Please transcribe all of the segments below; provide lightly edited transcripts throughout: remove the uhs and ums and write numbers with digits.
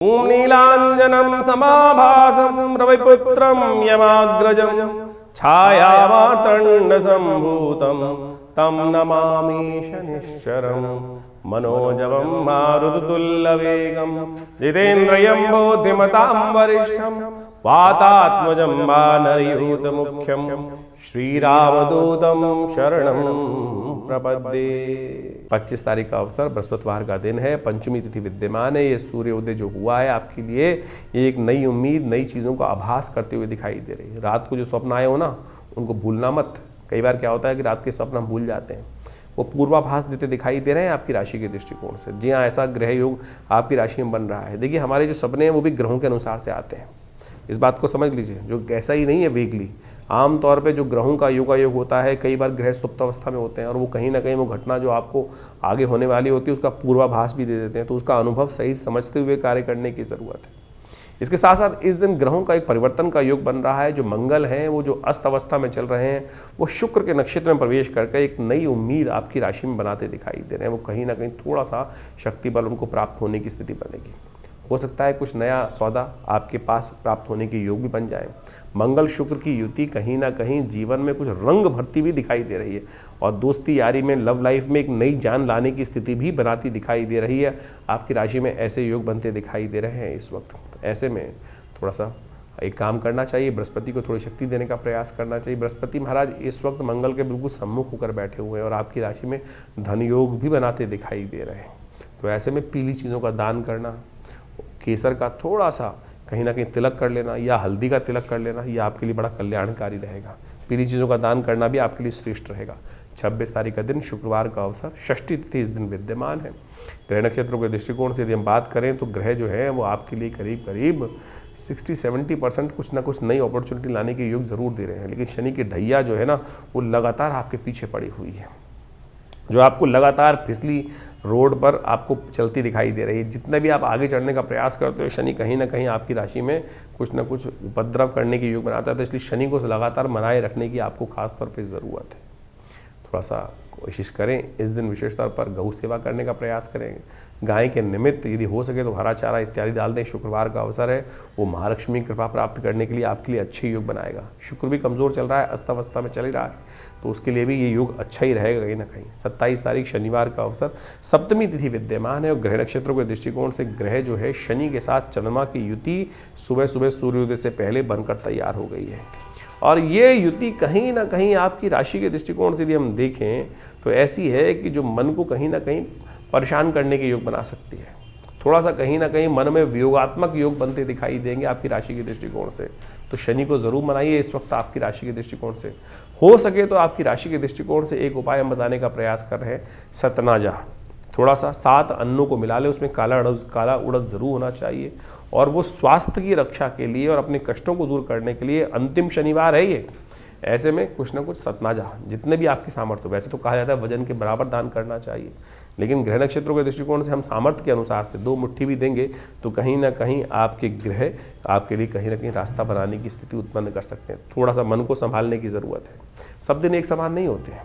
ॐ नीलाञ्जनं समाभासं रविपुत्रं यमाग्रजं छायामार्तण्डसम्भूतं तं नमामि शनिश्चरं मनोजवं मारुततुल्यवेगं जितेन्द्रियं बुद्धिमतां वरिष्ठं वातात्मजं वानरयूथमुख्यं श्रीरामदूतं शरणं प्रपद्ये। 25 तारीख का अवसर बृहस्पतिवार का दिन है, पंचमी तिथि विद्यमान है। ये सूर्योदय जो हुआ है आपके लिए ये एक नई उम्मीद, नई चीज़ों का आभास करते हुए दिखाई दे रही है। रात को जो स्वप्न आए हो ना, उनको भूलना मत। कई बार क्या होता है कि रात के स्वप्न हम भूल जाते हैं, वो पूर्वाभास देते दिखाई दे रहे हैं आपकी राशि के दृष्टिकोण से। जी हाँ, ऐसा ग्रह योग आपकी राशि में बन रहा है। देखिए, हमारे जो सपने हैं वो भी ग्रहों के अनुसार से आते हैं, इस बात को समझ लीजिए। जो ऐसा ही नहीं है वीकली, आमतौर पे जो ग्रहों का योगायोग होता है, कई बार ग्रह सुप्त अवस्था में होते हैं और वो कहीं ना कहीं वो घटना जो आपको आगे होने वाली होती है उसका पूर्वाभास भी दे देते हैं। तो उसका अनुभव सही समझते हुए कार्य करने की ज़रूरत है। इसके साथ साथ इस दिन ग्रहों का एक परिवर्तन का योग बन रहा है। जो मंगल हैं वो जो अस्त अवस्था में चल रहे हैं, वो शुक्र के नक्षत्र में प्रवेश करके एक नई उम्मीद आपकी राशि में बनाते दिखाई दे रहे हैं। वो कहीं ना कहीं थोड़ा सा शक्ति बल उनको प्राप्त होने की स्थिति बनेगी। हो सकता है कुछ नया सौदा आपके पास प्राप्त होने के योग भी बन जाए। मंगल शुक्र की युति कहीं ना कहीं जीवन में कुछ रंग भरती भी दिखाई दे रही है और दोस्ती यारी में, लव लाइफ में एक नई जान लाने की स्थिति भी बनाती दिखाई दे रही है। आपकी राशि में ऐसे योग बनते दिखाई दे रहे हैं इस वक्त। ऐसे में थोड़ा सा एक काम करना चाहिए, बृहस्पति को थोड़ी शक्ति देने का प्रयास करना चाहिए। बृहस्पति महाराज इस वक्त मंगल के बिल्कुल सम्मुख होकर बैठे हुए हैं और आपकी राशि में धन योग भी बनाते दिखाई दे रहे हैं। तो ऐसे में पीली चीज़ों का दान करना, केसर का थोड़ा सा कहीं ना कहीं तिलक कर लेना या हल्दी का तिलक कर लेना, यह आपके लिए बड़ा कल्याणकारी रहेगा। पीली चीज़ों का दान करना भी आपके लिए श्रेष्ठ रहेगा। 26 तारीख का दिन शुक्रवार का अवसर, षष्ठी तिथि इस दिन विद्यमान है। ग्रह नक्षत्रों के दृष्टिकोण से यदि हम बात करें तो ग्रह जो है वो आपके लिए करीब करीब 60-70% कुछ ना कुछ नई अपॉर्चुनिटी लाने के योग जरूर दे रहे हैं। लेकिन शनि की ढैया जो है ना, वो लगातार आपके पीछे पड़ी हुई है, जो आपको लगातार फिसली रोड पर आपको चलती दिखाई दे रही है। जितने भी आप आगे चढ़ने का प्रयास करते हो, शनि कहीं ना कहीं आपकी राशि में कुछ ना कुछ उपद्रव करने की योग बनाता है। तो इसलिए शनि को लगातार मनाए रखने की आपको खास तौर पे ज़रूरत है। थोड़ा सा कोशिश करें इस दिन विशेष तौर पर गौ सेवा करने का प्रयास करें। गाय के निमित्त यदि हो सके तो हरा चारा इत्यादि डाल दें। शुक्रवार का अवसर है, वो महालक्ष्मी कृपा प्राप्त करने के लिए आपके लिए अच्छे योग बनाएगा। शुक्र भी कमज़ोर चल रहा है, अस्तवस्था में चल ही रहा है, तो उसके लिए भी ये योग अच्छा ही रहेगा कहीं ना कहीं। 27 तारीख शनिवार का अवसर, सप्तमी तिथि विद्यमान है और ग्रह नक्षत्रों के दृष्टिकोण से ग्रह जो है शनि के साथ चंद्रमा की युति सुबह सुबह सूर्योदय से पहले बनकर तैयार हो गई है। और ये युति कहीं ना कहीं आपकी राशि के दृष्टिकोण से यदि हम देखें तो ऐसी है कि जो मन को कहीं ना कहीं परेशान करने के योग बना सकती है। थोड़ा सा कहीं ना कहीं मन में वियोगात्मक योग बनते दिखाई देंगे आपकी राशि के दृष्टिकोण से। तो शनि को जरूर मनाइए इस वक्त आपकी राशि के दृष्टिकोण से। हो सके तो आपकी राशि के दृष्टिकोण से एक उपाय हम बताने का प्रयास कर रहे हैं, सतनाजा। थोड़ा सा 7 अन्नों को मिला ले, उसमें काला उड़द जरूर होना चाहिए और वो स्वास्थ्य की रक्षा के लिए और अपने कष्टों को दूर करने के लिए अंतिम शनिवार है ये। ऐसे में कुछ ना कुछ सतनाजा, जितने भी आपकी सामर्थ्य हो, वैसे तो कहा जाता है वजन के बराबर दान करना चाहिए, लेकिन ग्रह नक्षत्रों के दृष्टिकोण से हम सामर्थ्य के अनुसार से 2 मुट्ठी भी देंगे तो कहीं ना कहीं आपके ग्रह आपके लिए कहीं ना कहीं रास्ता बनाने की स्थिति उत्पन्न कर सकते हैं। थोड़ा सा मन को संभालने की ज़रूरत है। सब दिन एक समान नहीं होते हैं।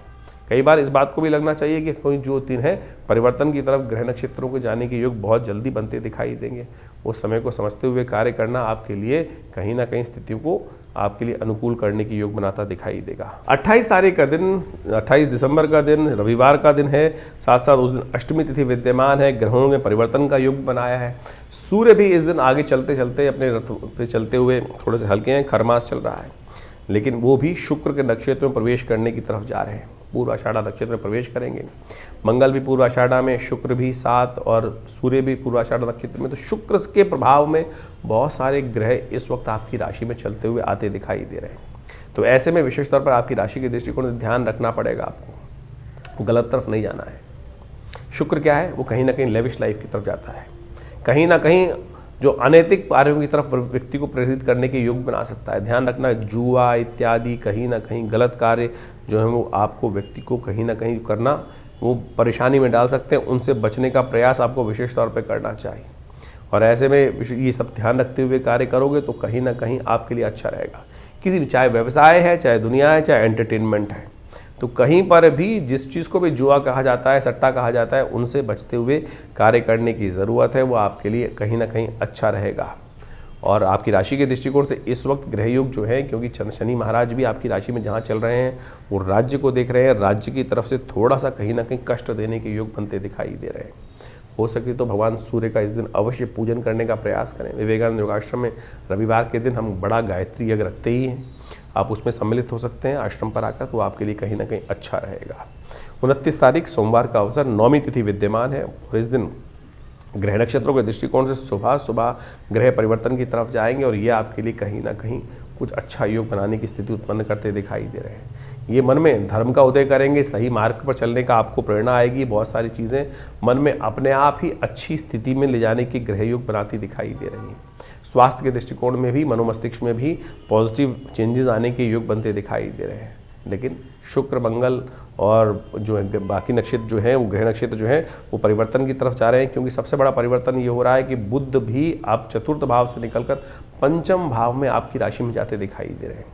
कई बार इस बात को भी लगना चाहिए कि कोई जो दिन है परिवर्तन की तरफ ग्रह नक्षत्रों को जाने के योग बहुत जल्दी बनते दिखाई देंगे। उस समय को समझते हुए कार्य करना आपके लिए कहीं ना कहीं स्थितियों को आपके लिए अनुकूल करने की योग बनाता दिखाई देगा। 28 तारीख का दिन, 28 दिसंबर का दिन रविवार का दिन है। साथ साथ उस दिन अष्टमी तिथि विद्यमान है। ग्रहों में परिवर्तन का योग बनाया है। सूर्य भी इस दिन आगे चलते चलते अपने रथ पे चलते हुए थोड़े से हल्के हैं, खरमास चल रहा है, लेकिन वो भी शुक्र के नक्षत्र में प्रवेश करने की तरफ जा रहे हैं। पूर्वाषाढ़ा नक्षत्र में प्रवेश करेंगे। मंगल भी पूर्वाषाढ़ा में, शुक्र भी 7 और सूर्य भी पूर्वाषाढ़ा नक्षत्र में। तो शुक्र के प्रभाव में बहुत सारे ग्रह इस वक्त आपकी राशि में चलते हुए आते दिखाई दे रहे हैं। तो ऐसे में विशेष तौर पर आपकी राशि के दृष्टिकोण से ध्यान रखना पड़ेगा, आपको गलत तरफ नहीं जाना है। शुक्र क्या है, वो कहीं ना कहीं लेविश लाइफ की तरफ जाता है, कहीं ना कहीं जो अनैतिक कार्यों की तरफ व्यक्ति को प्रेरित करने के योग बना सकता है। ध्यान रखना, जुआ इत्यादि कहीं ना कहीं गलत कार्य जो है वो आपको व्यक्ति को कहीं ना कहीं करना वो परेशानी में डाल सकते हैं। उनसे बचने का प्रयास आपको विशेष तौर पर करना चाहिए और ऐसे में ये सब ध्यान रखते हुए कार्य करोगे तो कहीं ना कहीं आपके लिए अच्छा रहेगा। किसी भी, चाहे व्यवसाय है, चाहे दुनिया है, चाहे एंटरटेनमेंट है, तो कहीं पर भी जिस चीज़ को भी जुआ कहा जाता है, सट्टा कहा जाता है, उनसे बचते हुए कार्य करने की ज़रूरत है। वो आपके लिए कहीं ना कहीं अच्छा रहेगा। और आपकी राशि के दृष्टिकोण से इस वक्त ग्रह योग जो है, क्योंकि शनि महाराज भी आपकी राशि में जहाँ चल रहे हैं वो राज्य को देख रहे हैं, राज्य की तरफ से थोड़ा सा कहीं ना कहीं कष्ट देने के योग बनते दिखाई दे रहे हैं। हो सके तो भगवान सूर्य का इस दिन अवश्य पूजन करने का प्रयास करें। विवेकानंद योगाश्रम में रविवार के दिन हम बड़ा गायत्री यज्ञ रखते ही हैं, आप उसमें सम्मिलित हो सकते हैं आश्रम पर आकर, तो आपके लिए कहीं ना कहीं अच्छा रहेगा। 29 तारीख सोमवार का अवसर, नौमी तिथि विद्यमान है और इस दिन ग्रह नक्षत्रों के दृष्टिकोण से सुबह सुबह ग्रह परिवर्तन की तरफ जाएंगे और ये आपके लिए कहीं ना कहीं कुछ अच्छा योग बनाने की स्थिति उत्पन्न करते दिखाई दे रहे हैं। ये मन में धर्म का उदय करेंगे, सही मार्ग पर चलने का आपको प्रेरणा आएगी, बहुत सारी चीज़ें मन में अपने आप ही अच्छी स्थिति में ले जाने की ग्रह योग बनाती दिखाई दे रही हैं। स्वास्थ्य के दृष्टिकोण में भी, मनोमस्तिष्क में भी पॉजिटिव चेंजेस आने के योग बनते दिखाई दे रहे हैं। लेकिन शुक्र, मंगल और जो है बाकी नक्षत्र जो हैं, वो ग्रह नक्षत्र जो हैं वो परिवर्तन की तरफ जा रहे हैं, क्योंकि सबसे बड़ा परिवर्तन ये हो रहा है कि बुध भी आप चतुर्थ भाव से निकलकर पंचम भाव में आपकी राशि में जाते दिखाई दे रहे हैं।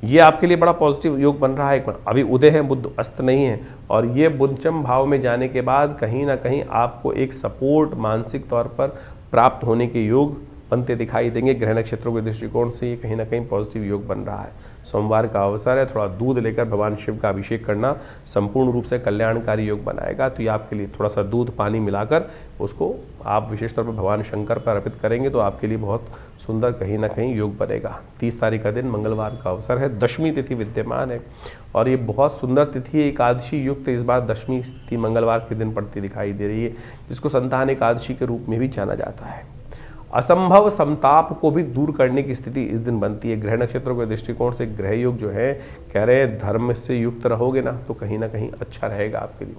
ये आपके लिए बड़ा पॉजिटिव योग बन रहा है। अभी उदय है, बुध अस्त नहीं है, और ये पंचम भाव में जाने के बाद कहीं ना कहीं आपको एक सपोर्ट मानसिक तौर पर प्राप्त होने के योग बनते दिखाई देंगे। ग्रह नक्षत्रों के दृष्टिकोण से ये कहीं ना कहीं पॉजिटिव योग बन रहा है। सोमवार का अवसर है, थोड़ा दूध लेकर भगवान शिव का अभिषेक करना संपूर्ण रूप से कल्याणकारी योग बनाएगा। तो ये आपके लिए थोड़ा सा दूध पानी मिलाकर उसको आप विशेष तौर पर भगवान शंकर पर अर्पित करेंगे तो आपके लिए बहुत सुंदर कहीं ना कहीं योग बनेगा। 30 तारीख का दिन मंगलवार का अवसर है, दशमी तिथि विद्यमान है और ये बहुत सुंदर तिथि है। एकादशी युक्त इस बार दशमी तिथि मंगलवार के दिन पड़ती दिखाई दे रही है, जिसको संतान एकादशी के रूप में भी जाना जाता है। असंभव समताप को भी दूर करने की स्थिति इस दिन बनती है। ग्रह नक्षत्रों के दृष्टिकोण से ग्रह योग जो है, कह रहे हैं धर्म से युक्त रहोगे ना तो कहीं ना कहीं अच्छा रहेगा आपके लिए।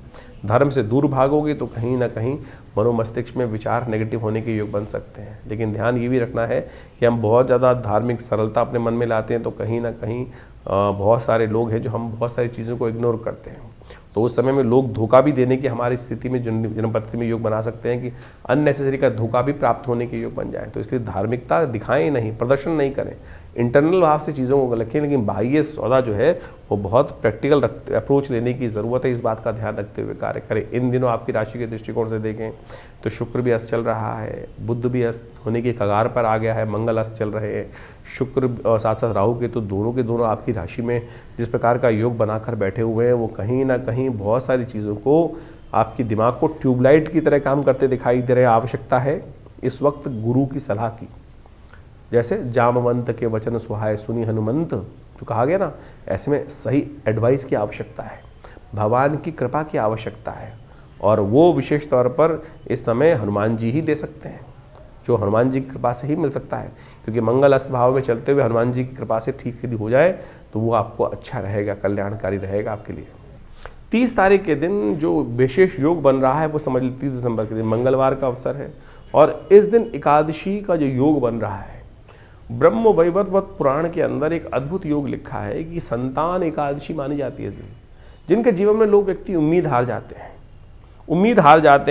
धर्म से दूर भागोगे तो कहीं ना कहीं मनोमस्तिष्क में विचार नेगेटिव होने के योग बन सकते हैं। लेकिन ध्यान ये भी रखना है कि हम बहुत ज़्यादा धार्मिक सरलता अपने मन में लाते हैं तो कहीं ना कहीं बहुत सारे लोग हैं जो हम बहुत सारी चीज़ों को इग्नोर करते हैं, तो उस समय में लोग धोखा भी देने की हमारी स्थिति में जन्मपत्री में योग बना सकते हैं कि अननेसेसरी का धोखा भी प्राप्त होने के योग बन जाए। तो इसलिए धार्मिकता दिखाएं नहीं, प्रदर्शन नहीं करें, इंटरनल भाव से चीज़ों को रखें, लेकिन बाह्य सौदा जो है वो बहुत प्रैक्टिकल अप्रोच लेने की ज़रूरत है। इस बात का ध्यान रखते हुए कार्य करें। इन दिनों आपकी राशि के दृष्टिकोण से देखें तो शुक्र भी अस्त चल रहा है, बुध भी अस्त होने की कगार पर आ गया है, मंगल अस्त चल रहे हैं, शुक्र और साथ साथ राहु के तो दोनों के दोनों आपकी राशि में जिस प्रकार का योग बनाकर बैठे हुए हैं वो कहीं ना कहीं बहुत सारी चीज़ों को आपकी दिमाग को ट्यूबलाइट की तरह काम करते दिखाई दे रहे हैं। आवश्यकता है इस वक्त गुरु की सलाह की, जैसे जामवंत के वचन सुहाए सुनी हनुमंत जो कहा गया ना, ऐसे में सही एडवाइस की आवश्यकता है, भगवान की कृपा की आवश्यकता है, और वो विशेष तौर पर इस समय हनुमान जी ही दे सकते हैं, जो हनुमान जी की कृपा से ही मिल सकता है, क्योंकि मंगल अस्त भाव में चलते हुए हनुमान जी की कृपा से ठीक यदि हो जाए तो वो आपको अच्छा रहेगा, कल्याणकारी रहेगा आपके लिए। 30 तारीख के दिन जो विशेष योग बन रहा है वो समझ लीजिए 30 दिसंबर के दिन मंगलवार का अवसर है और इस दिन एकादशी का जो योग बन रहा है, ब्रह्म वैवर्त पुराण के अंदर एक अद्भुत योग लिखा है कि संतान एकादशी मानी जाती है इस दिन। जिनके जीवन में लोग व्यक्ति उम्मीद हार जाते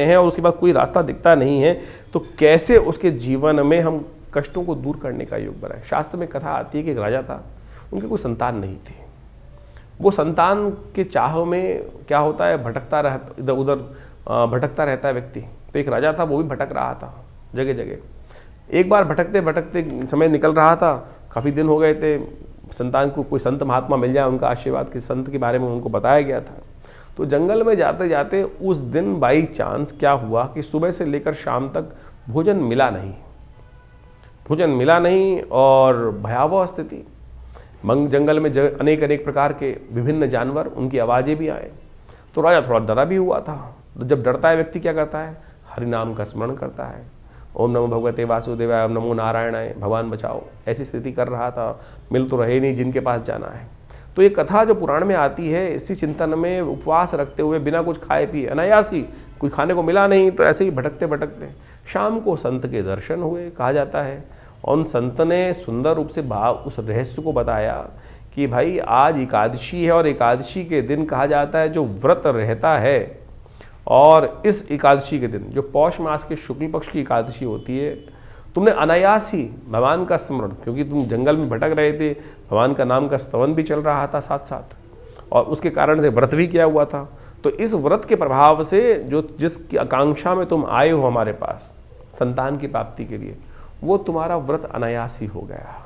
हैं और उसके बाद कोई रास्ता दिखता नहीं है, तो कैसे उसके जीवन में हम कष्टों को दूर करने का योग बनाए। शास्त्र में कथा आती है कि एक राजा था, उनके कोई संतान नहीं थी। वो संतान के चाह में क्या होता है, भटकता रहता, इधर उधर भटकता रहता है व्यक्ति। तो एक राजा था, वो भी भटक रहा था जगह जगह। एक बार भटकते भटकते समय निकल रहा था, काफ़ी दिन हो गए थे, संतान को कोई संत महात्मा मिल जाए, उनका आशीर्वाद किसी संत के बारे में उनको बताया गया था। तो जंगल में जाते जाते उस दिन बाई चांस क्या हुआ कि सुबह से लेकर शाम तक भोजन मिला नहीं और भयावह स्थिति। जंगल में अनेक प्रकार के विभिन्न जानवर, उनकी आवाज़ें भी आए, तो राजा थोड़ा डरा भी हुआ था। तो जब डरता है व्यक्ति क्या करता है, हरि नाम का स्मरण करता है, ओम नमो भगवते वासुदेवाय, ओम नमो नारायणाय, भगवान बचाओ। ऐसी स्थिति कर रहा था, मिल तो रहे नहीं जिनके पास जाना है। तो ये कथा जो पुराण में आती है, इसी चिंतन में उपवास रखते हुए बिना कुछ खाए पिए, अनायासी, कुछ खाने को मिला नहीं तो ऐसे ही भटकते भटकते शाम को संत के दर्शन हुए, कहा जाता है। और उन संत ने सुंदर रूप से उस रहस्य को बताया कि भाई आज एकादशी है और एकादशी के दिन कहा जाता है जो व्रत रहता है, और इस एकादशी के दिन जो पौष मास के शुक्ल पक्ष की एकादशी होती है, तुमने अनायास ही भगवान का स्मरण, क्योंकि तुम जंगल में भटक रहे थे, भगवान का नाम का स्तवन भी चल रहा था साथ साथ, और उसके कारण से व्रत भी किया हुआ था। तो इस व्रत के प्रभाव से जो जिसकी आकांक्षा में तुम आए हो हमारे पास संतान की प्राप्ति के लिए, वो तुम्हारा व्रत अनायास ही हो गया।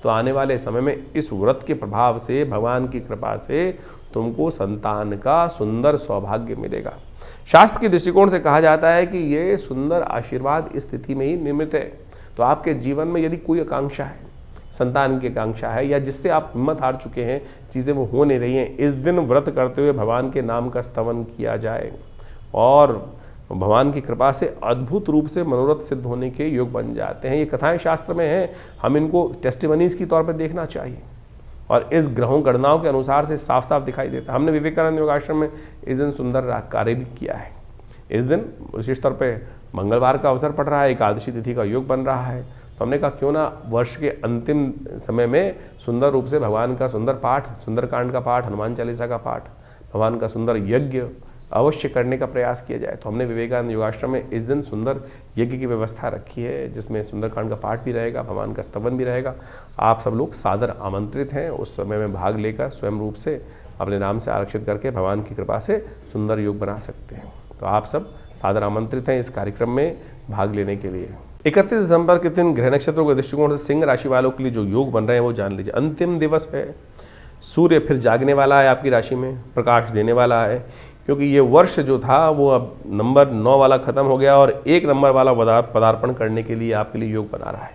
तो आने वाले समय में इस व्रत के प्रभाव से, भगवान की कृपा से तुमको संतान का सुंदर सौभाग्य मिलेगा। शास्त्र के दृष्टिकोण से कहा जाता है कि ये सुंदर आशीर्वाद इस तिथि में ही निर्मित है। तो आपके जीवन में यदि कोई आकांक्षा है, संतान की आकांक्षा है, या जिससे आप हिम्मत हार चुके हैं, चीज़ें वो हो नहीं रही हैं, इस दिन व्रत करते हुए भगवान के नाम का स्तवन किया जाए और भगवान की कृपा से अद्भुत रूप से मनोरथ सिद्ध होने के योग बन जाते हैं। ये कथाएं शास्त्र में हैं, हम इनको टेस्टिमनीज की तौर पर देखना चाहिए और इस ग्रहों गणनाओं के अनुसार से साफ साफ दिखाई देता है। हमने विवेकानंद योगाश्रम में इस दिन सुंदर कार्य भी किया है। इस दिन विशेष तौर पर मंगलवार का अवसर पड़ रहा है, एकादशी तिथि का योग बन रहा है, तो हमने कहा क्यों ना वर्ष के अंतिम समय में सुंदर रूप से भगवान का सुंदर पाठ, सुंदरकांड का पाठ, हनुमान चालीसा का पाठ, भगवान का सुंदर यज्ञ अवश्य करने का प्रयास किया जाए। तो हमने विवेकानंद योगाश्रम में इस दिन सुंदर यज्ञ की व्यवस्था रखी है, जिसमें सुंदरकांड का पाठ भी रहेगा, भगवान का स्तवन भी रहेगा। आप सब लोग सादर आमंत्रित हैं उस समय में भाग लेकर स्वयं रूप से अपने नाम से आरक्षित करके भगवान की कृपा से सुंदर योग बना सकते हैं। तो आप सब सादर आमंत्रित हैं इस कार्यक्रम में भाग लेने के लिए। 31 दिसंबर के दिन ग्रह नक्षत्रों के दृष्टिकोण से सिंह राशि वालों के लिए जो योग बन रहे हैं वो जान लीजिए। अंतिम दिवस है, सूर्य फिर जागने वाला है आपकी राशि में, प्रकाश देने वाला है, क्योंकि ये वर्ष जो था वो अब नंबर 9 वाला खत्म हो गया और 1 नंबर वाला पदार्पण करने के लिए आपके लिए योग बना रहा है।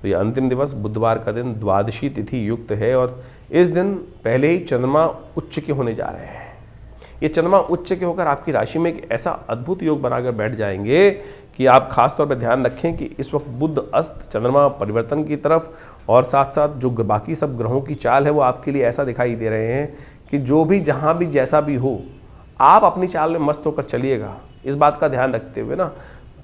तो ये अंतिम दिवस बुधवार का दिन द्वादशी तिथि युक्त है और इस दिन पहले ही चंद्रमा उच्च के होने जा रहे हैं। ये चंद्रमा उच्च के होकर आपकी राशि में एक ऐसा अद्भुत योग बनाकर बैठ जाएंगे कि आप खास तौर पर ध्यान रखें कि इस वक्त बुध अस्त, चंद्रमा परिवर्तन की तरफ, और साथ साथ जो बाकी सब ग्रहों की चाल है वो आपके लिए ऐसा दिखाई दे रहे हैं कि जो भी जहाँ भी जैसा भी हो, आप अपनी चाल में मस्त होकर चलिएगा। इस बात का ध्यान रखते हुए ना,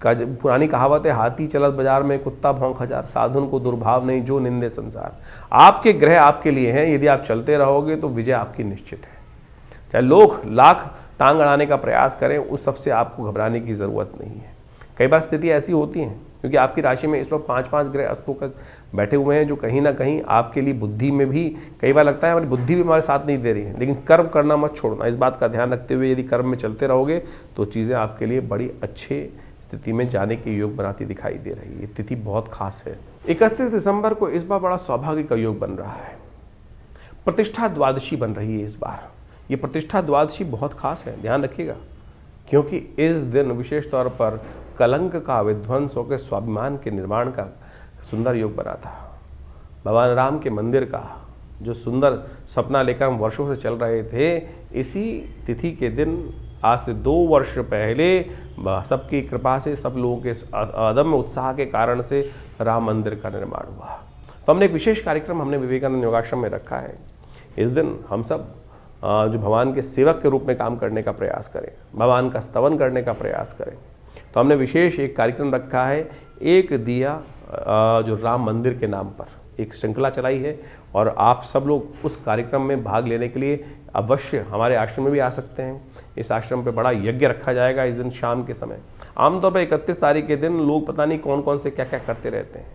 पुरानी कहावत है, हाथी चलत बाजार में कुत्ता भौंक हजार, साधुन को दुर्भाव नहीं जो निंदे संसार। आपके ग्रह आपके लिए हैं, यदि आप चलते रहोगे तो विजय आपकी निश्चित है। चाहे लोग लाख टांग अड़ाने का प्रयास करें, उस सबसे आपको घबराने की ज़रूरत नहीं है। कई बार स्थिति ऐसी होती है क्योंकि आपकी राशि में इस वक्त 5-5 ग्रह अस्तों का बैठे हुए हैं, जो कहीं ना कहीं आपके लिए बुद्धि में भी कई बार लगता है हमारी बुद्धि भी हमारे साथ नहीं दे रही है। लेकिन कर्म करना मत छोड़ना, इस बात का ध्यान रखते हुए यदि कर्म में चलते रहोगे तो चीज़ें आपके लिए बड़ी अच्छे स्थिति में जाने के योग बनाती दिखाई दे रही है। ये तिथि बहुत खास है। 31 दिसंबर को इस बार बड़ा सौभाग्य का योग बन रहा है। प्रतिष्ठा द्वादशी बन रही है इस बार। ये प्रतिष्ठा द्वादशी बहुत खास है, ध्यान रखिएगा, क्योंकि इस दिन विशेष तौर पर कलंक का विध्वंस होकर स्वाभिमान के निर्माण का सुंदर योग बना था। भगवान राम के मंदिर का जो सुंदर सपना लेकर हम वर्षों से चल रहे थे, इसी तिथि के दिन आज से 2 वर्ष पहले सबकी कृपा से, सब लोगों के अदम्य उत्साह के कारण से राम मंदिर का निर्माण हुआ। तो हमने एक विशेष कार्यक्रम हमने विवेकानंद योगाश्रम में रखा है। इस दिन हम सब जो भगवान के सेवक के रूप में काम करने का प्रयास करें, भगवान का स्तवन करने का प्रयास करें। तो हमने विशेष एक कार्यक्रम रखा है, एक दिया जो राम मंदिर के नाम पर एक श्रृंखला चलाई है, और आप सब लोग उस कार्यक्रम में भाग लेने के लिए अवश्य हमारे आश्रम में भी आ सकते हैं। इस आश्रम पे बड़ा यज्ञ रखा जाएगा इस दिन शाम के समय। आमतौर पर 31 तारीख के दिन लोग पता नहीं कौन कौन से क्या क्या करते रहते हैं।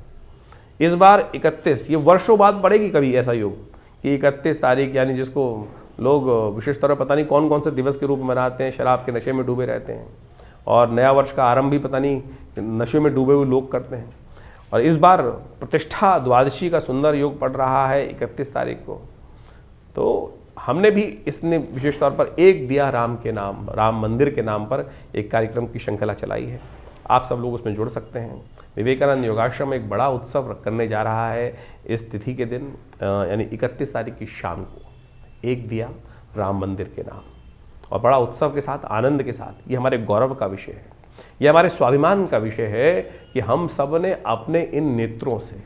इस बार 31, ये वर्षों बाद पड़ेगी कभी ऐसा योग कि 31 तारीख, यानी जिसको लोग विशेष तौर पर पता नहीं कौन कौन से दिवस के रूप में मनाते हैं, शराब के नशे में डूबे रहते हैं, और नया वर्ष का आरंभ भी पता नहीं नशे में डूबे हुए लोग करते हैं। और इस बार प्रतिष्ठा द्वादशी का सुंदर योग पड़ रहा है 31 तारीख को। तो हमने भी इसने विशेष तौर पर एक दिया राम के नाम, राम मंदिर के नाम पर एक कार्यक्रम की श्रृंखला चलाई है। आप सब लोग उसमें जुड़ सकते हैं। विवेकानंद योगाश्रम एक बड़ा उत्सव करने जा रहा है इस तिथि के दिन, यानी 31 तारीख की शाम को, एक दिया राम मंदिर के नाम, और बड़ा उत्सव के साथ, आनंद के साथ। ये हमारे गौरव का विषय है, ये हमारे स्वाभिमान का विषय है कि हम सब ने अपने इन नेत्रों से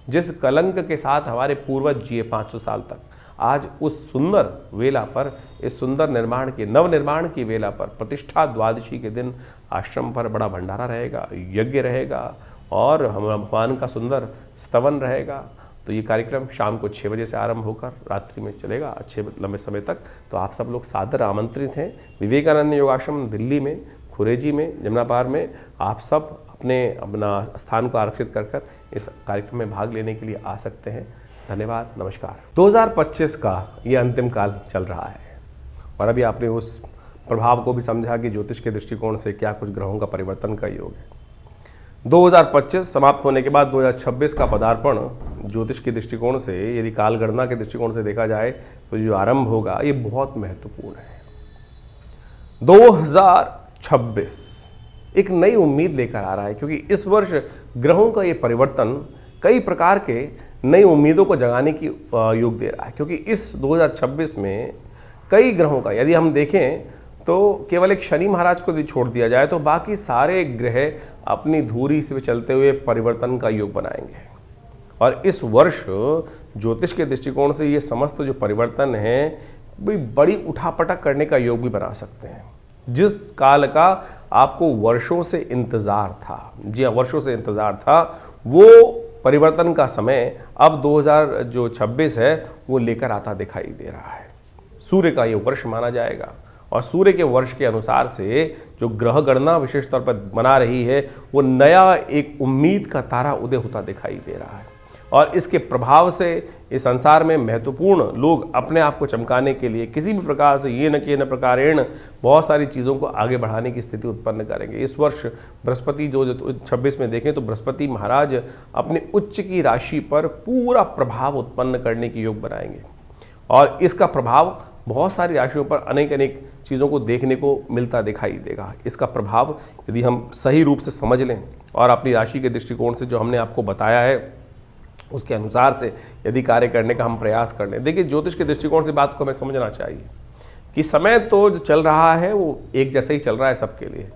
जिस कलंक के साथ हमारे पूर्वज जिए 500 साल तक, आज उस सुंदर वेला पर, इस सुंदर निर्माण के नवनिर्माण की वेला पर, प्रतिष्ठा द्वादशी के दिन आश्रम पर बड़ा भंडारा रहेगा, यज्ञ रहेगा, और हम भगवान का सुंदर स्तवन रहेगा। तो ये कार्यक्रम शाम को 6 बजे से आरंभ होकर रात्रि में चलेगा अच्छे लंबे समय तक। तो आप सब लोग सादर आमंत्रित हैं। विवेकानंद योगाश्रम दिल्ली में, खुरेजी में, जमुना पार में आप सब अपना स्थान को आरक्षित कर इस कार्यक्रम में भाग लेने के लिए आ सकते हैं। धन्यवाद, नमस्कार। 2025 का ये अंतिम काल चल रहा है और अभी आपने उस प्रभाव को भी समझा कि ज्योतिष के दृष्टिकोण से क्या कुछ ग्रहों का परिवर्तन का योग है। 2025 समाप्त होने के बाद 2026 का पदार्पण ज्योतिष के दृष्टिकोण से, यदि कालगणना के दृष्टिकोण से देखा जाए तो जो आरंभ होगा ये बहुत महत्वपूर्ण है। 2026 एक नई उम्मीद लेकर आ रहा है, क्योंकि इस वर्ष ग्रहों का ये परिवर्तन कई प्रकार के नई उम्मीदों को जगाने की योग दे रहा है। क्योंकि इस 2026 में कई ग्रहों का, यदि हम देखें तो केवल एक शनि महाराज को यदि छोड़ दिया जाए तो बाकी सारे ग्रह अपनी धुरी से चलते हुए परिवर्तन का योग बनाएंगे। और इस वर्ष ज्योतिष के दृष्टिकोण से ये समस्त जो परिवर्तन है भी बड़ी उठापटक करने का योग भी बना सकते हैं। जिस काल का आपको वर्षों से इंतजार था, जी हाँ वर्षों से इंतजार था, वो परिवर्तन का समय अब 2026 है वो लेकर आता दिखाई दे रहा है। सूर्य का ये वर्ष माना जाएगा और सूर्य के वर्ष के अनुसार से जो ग्रह गणना विशेष तौर पर बना रही है वो नया एक उम्मीद का तारा उदय होता दिखाई दे रहा है। और इसके प्रभाव से इस संसार में महत्वपूर्ण लोग अपने आप को चमकाने के लिए किसी भी प्रकार से ये न कि न प्रकारेण बहुत सारी चीज़ों को आगे बढ़ाने की स्थिति उत्पन्न करेंगे। इस वर्ष बृहस्पति जो 26 में देखें तो बृहस्पति महाराज अपने उच्च की राशि पर पूरा प्रभाव उत्पन्न करने की योग बनाएंगे और इसका प्रभाव बहुत सारी राशियों पर अनेक अनेक चीज़ों को देखने को मिलता दिखाई देगा। इसका प्रभाव यदि हम सही रूप से समझ लें और अपनी राशि के दृष्टिकोण से जो हमने आपको बताया है उसके अनुसार से यदि कार्य करने का हम प्रयास कर लें। देखिए ज्योतिष के दृष्टिकोण से बात को हमें समझना चाहिए कि समय तो जो चल रहा है वो एक जैसा ही चल रहा है सबके लिए,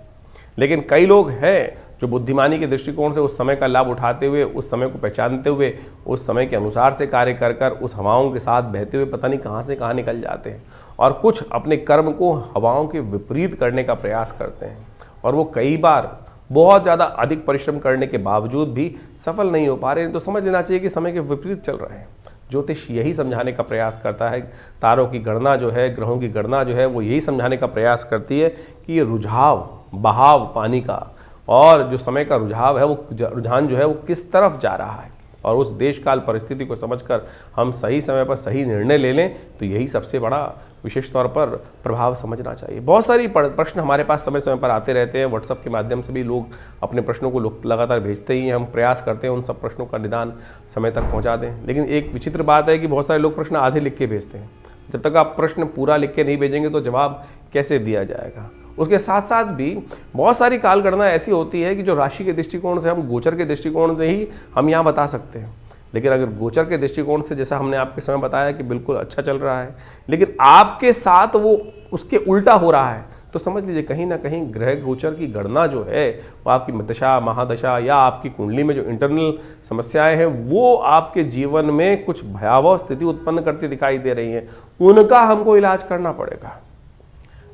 लेकिन कई लोग हैं जो बुद्धिमानी के दृष्टिकोण से उस समय का लाभ उठाते हुए, उस समय को पहचानते हुए, उस समय के अनुसार से कार्य कर कर उस हवाओं के साथ बहते हुए पता नहीं कहाँ से कहाँ निकल जाते हैं और कुछ अपने कर्म को हवाओं के विपरीत करने का प्रयास करते हैं और वो कई बार बहुत ज़्यादा अधिक परिश्रम करने के बावजूद भी सफल नहीं हो पा रहे हैं। तो समझ लेना चाहिए कि समय के विपरीत चल रहे हैं। ज्योतिष यही समझाने का प्रयास करता है, तारों की गणना जो है, ग्रहों की गणना जो है वो यही समझाने का प्रयास करती है कि ये रुझाव, बहाव पानी का और जो समय का रुझाव है वो रुझान जो है वो किस तरफ जा रहा है और उस देश काल परिस्थिति को समझकर हम सही समय पर सही निर्णय ले लें तो यही सबसे बड़ा विशेष तौर पर प्रभाव समझना चाहिए। बहुत सारी प्रश्न हमारे पास समय समय पर आते रहते हैं, व्हाट्सएप के माध्यम से भी लोग अपने प्रश्नों को लगातार भेजते ही हैं। हम प्रयास करते हैं उन सब प्रश्नों का निदान समय तक पहुंचा दें, लेकिन एक विचित्र बात है कि बहुत सारे लोग प्रश्न आधे लिख के भेजते हैं। जब तक आप प्रश्न पूरा लिख के नहीं भेजेंगे तो जवाब कैसे दिया जाएगा। उसके साथ साथ भी बहुत सारी कालगणना ऐसी होती है कि जो राशि के दृष्टिकोण से, हम गोचर के दृष्टिकोण से ही हम यहाँ बता सकते हैं, लेकिन अगर गोचर के दृष्टिकोण से जैसा हमने आपके समय बताया कि बिल्कुल अच्छा चल रहा है लेकिन आपके साथ वो उसके उल्टा हो रहा है तो समझ लीजिए कहीं ना कहीं ग्रह गोचर की गणना जो है वो आपकी दशा महादशा या आपकी कुंडली में जो इंटरनल समस्याएं हैं वो आपके जीवन में कुछ भयावह स्थिति उत्पन्न करती दिखाई दे रही हैं, उनका हमको इलाज करना पड़ेगा।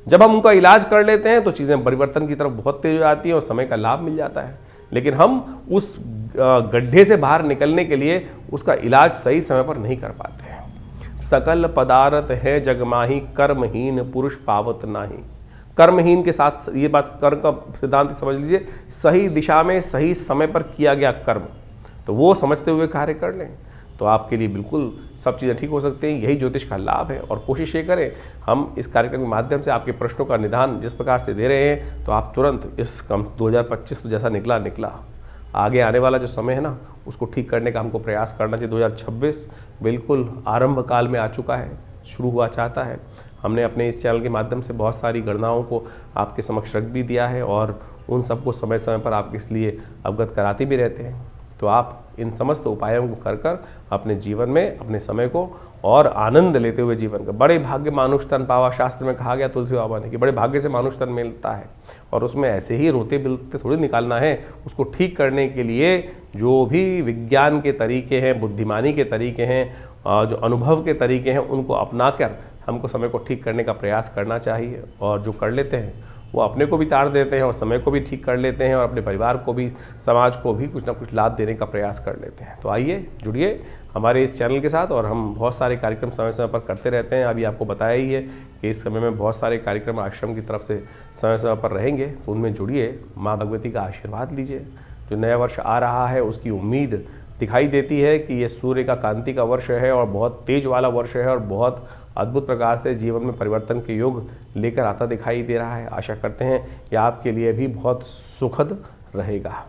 जब हम उनका इलाज कर लेते हैं तो चीज़ें परिवर्तन की तरफ बहुत तेज हो जाती हैं और समय का लाभ मिल जाता है, लेकिन हम उस गड्ढे से बाहर निकलने के लिए उसका इलाज सही समय पर नहीं कर पाते हैं। सकल पदार्थ है जगमाही, कर्महीन पुरुष पावत नाही। कर्महीन के साथ ये बात कर्म का सिद्धांत समझ लीजिए, सही दिशा में सही समय पर किया गया कर्म, तो वो समझते हुए कार्य कर लें तो आपके लिए बिल्कुल सब चीज़ें ठीक हो सकती हैं। यही ज्योतिष का लाभ है और कोशिश ये करें हम इस कार्यक्रम के माध्यम से आपके प्रश्नों का निदान जिस प्रकार से दे रहे हैं तो आप तुरंत इस 2025 तो जैसा निकला आगे आने वाला जो समय है ना उसको ठीक करने का हमको प्रयास करना चाहिए। 2026 बिल्कुल आरंभ काल में आ चुका है, शुरू हुआ चाहता है। हमने अपने इस चैनल के माध्यम से बहुत सारी गणनाओं को आपके समक्ष रख भी दिया है और उन सबको समय समय पर आप इसलिए अवगत कराते भी रहते हैं। तो आप इन समस्त उपायों को कर कर अपने जीवन में अपने समय को और आनंद लेते हुए जीवन का, बड़े भाग्य मानुष तन पावा शास्त्र में कहा गया तुलसी बाबा ने कि बड़े भाग्य से मानुष तन मिलता है और उसमें ऐसे ही रोते बिलते थोड़ी निकालना है। उसको ठीक करने के लिए जो भी विज्ञान के तरीके हैं, बुद्धिमानी के तरीके हैं, जो अनुभव के तरीके हैं उनको अपना कर हमको समय को ठीक करने का प्रयास करना चाहिए और जो कर लेते हैं वो अपने को भी तार देते हैं और समय को भी ठीक कर लेते हैं और अपने परिवार को भी, समाज को भी कुछ ना कुछ लाभ देने का प्रयास कर लेते हैं। तो आइए जुड़िए हमारे इस चैनल के साथ और हम बहुत सारे कार्यक्रम समय समय पर करते रहते हैं। अभी आपको बताया ही है कि इस समय में बहुत सारे कार्यक्रम आश्रम की तरफ से समय समय पर रहेंगे, तो उनमें जुड़िए, माँ भगवती का आशीर्वाद लीजिए। जो नया वर्ष आ रहा है उसकी उम्मीद दिखाई देती है कि ये सूर्य का कांति का वर्ष है और बहुत तेज वाला वर्ष है और बहुत अद्भुत प्रकार से जीवन में परिवर्तन के योग लेकर आता दिखाई दे रहा है। आशा करते हैं कि आपके लिए भी बहुत सुखद रहेगा।